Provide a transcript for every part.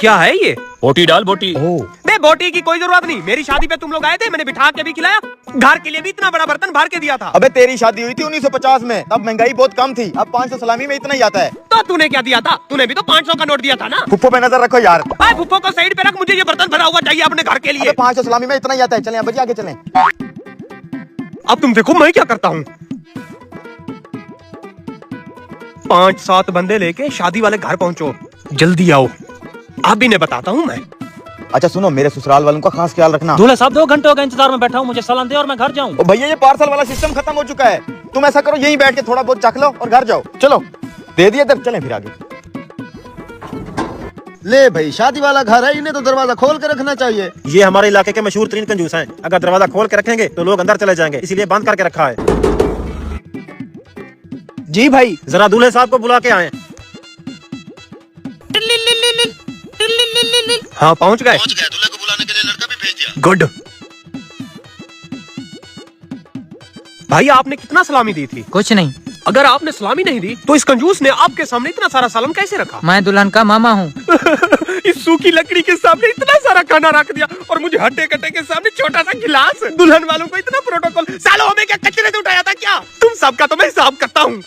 क्या है ये? बोटी डाल बोटी। बे बोटी की कोई जरूरत नहीं, मेरी शादी पे तुम लोग आए थे, मैंने बिठा के भी खिलाया, घर के लिए भी इतना बड़ा बर्तन भर के दिया था। अबे तेरी शादी हुई थी 1950 में, तब महंगाई बहुत कम थी, अब 500 सलामी में इतना ही आता है। तो तूने क्या दिया था? तूने भी तो 500 का नोट दिया था ना। फुफ्फो पे नजर रखो यार। फुफ्फो को साइड पे रख, मुझे ये बर्तन भरा हुआ चाहिए अपने घर के लिए। 500 सलामी में इतना ही आता है। चले बजी आगे चलें। अब तुम देखो मैं क्या करता हूँ। 5-7 बंदे लेके शादी वाले घर पहुँचो, जल्दी आओ, आप इन्हें बताता हूँ मैं। अच्छा सुनो, मेरे ससुराल वालों का खास ख्याल रखना। दूल्हा साहब 2 घंटे हो गए इंतजार में बैठा हूँ, मुझे सलाम दे और मैं घर जाऊँ। भैया ये पार्सल वाला सिस्टम खत्म हो चुका है, तुम ऐसा करो यहीं बैठ के थोड़ा बहुत चख लो और घर जाओ। चलो दे दिए, तब चलें फिर आगे। ले भाई, शादी वाला घर है, इन्हें तो दरवाजा खोल के रखना चाहिए। ये हमारे इलाके के मशहूर तरीन कंजूस हैं। अगर दरवाजा खोल के रखेंगे तो लोग अंदर चले जाएंगे, इसीलिए बंद करके रखा है। जी भाई, जरा दूल्हे साहब को बुला के आए। हाँ पहुँच गए। दूल्हे को बुलाने के लिए लड़का भी भेज दिया। गुड। भाई आपने कितना सलामी दी थी? कुछ नहीं, अगर आपने सलामी नहीं दी तो इस कंजूस ने आपके सामने इतना सारा सलाम कैसे रखा? मैं दुल्हन का मामा हूँ। इस सूखी लकड़ी के सामने इतना सारा खाना रख दिया और मुझे हट्टे कट्टे के सामने छोटा सा गिलास। दुल्हन वालों को इतना प्रोटोकॉल, सालों में क्या कचरे से उठाया था क्या? तुम सबका तो मैं हिसाब करता हूँ।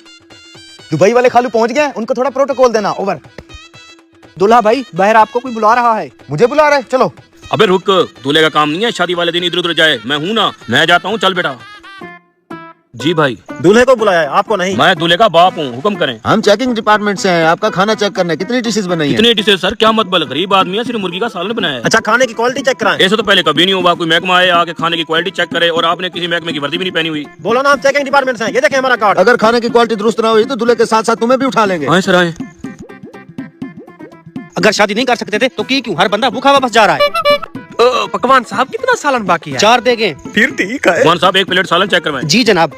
दुबई वाले खालू पहुंच गए, उनको थोड़ा प्रोटोकॉल देना। ओवर। दूल्हा भाई, बाहर आपको कोई बुला रहा है। मुझे बुला रहे, चलो। अबे रुक, दूल्हे का काम नहीं है शादी वाले दिन इधर उधर जाए। मैं हूँ ना, मैं जाता हूँ, चल बेटा। जी भाई। दूल्हे को बुलाया है, आपको नहीं। मैं दूल्हे का बाप हूँ, हुक्म करें। हम चेकिंग डिपार्टमेंट से हैं, आपका खाना चेक करना है। कितनी डिशेस बनाई हैं? कितने डिशेस सर? क्या मत बोल, गरीब आदमी है, सिर्फ मुर्गी का सालन बनाया है। अच्छा खाने की क्वालिटी चेक कराएं। ऐसा तो पहले कभी नहीं हुआ, कोई महकमा आए आके खाने की क्वालिटी चेक करे, और आपने किसी महकमे की वर्दी भी नहीं पहनी हुई। बोलो ना, हम चेकिंग डिपार्टमेंट से हैं। ये देखें हमारा कार्ड। अगर खाने की क्वालिटी दुरुस्त ना हुई तो दूल्हे के साथ साथ तुम्हें भी उठा लेंगे। आए सर आए। अगर शादी नहीं कर सकते थे तो की क्यों? हर बंदा भूखा वापस जा रहा है। पकवान साहब कितना सालन बाकी है? 4 देंगे। फिर ठीक है। कौन साहब 1 प्लेट सालन चेक करवाएं। जी जनाब।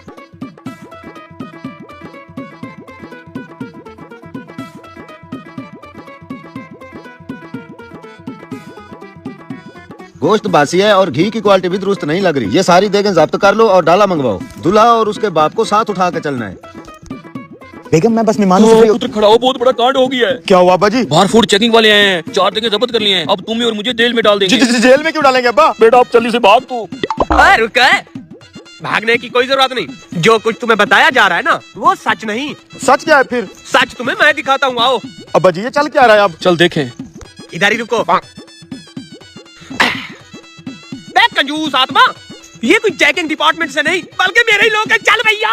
गोश्त बासी है और घी की क्वालिटी भी दुरुस्त नहीं लग रही। ये सारी देखें, जब्त कर लो और डाला मंगवाओ। दूल्हा और उसके बाप को साथ उठा के चलना है। बेगम मैं बस मेहमानों से पुत्र खड़ा हो, बहुत बड़ा कांड हो गया है। क्या हुआ बाजी? बाहर फूड चेकिंग वाले हैं, 4 जगह जब्त कर लिए हैं। अब तुम्हें और मुझे जेल में डाल देंगे। जेल में क्यों डालेंगे अब्बा? बेटा अब जल्दी से भाग तू। रुक, भागने की कोई जरूरत नहीं। जो कुछ तुम्हें बताया जा रहा है ना, वो सच नहीं। सच क्या है फिर? सच तुम्हें मैं दिखाता हूँ, आओ। अब्बा जी ये चल क्या रहा है अब? चल देखें। इधर ही रुको। कंजूस आत्मा, ये कोई चेकिंग डिपार्टमेंट से नहीं बल्कि मेरे ही लोग हैं। चल भैया।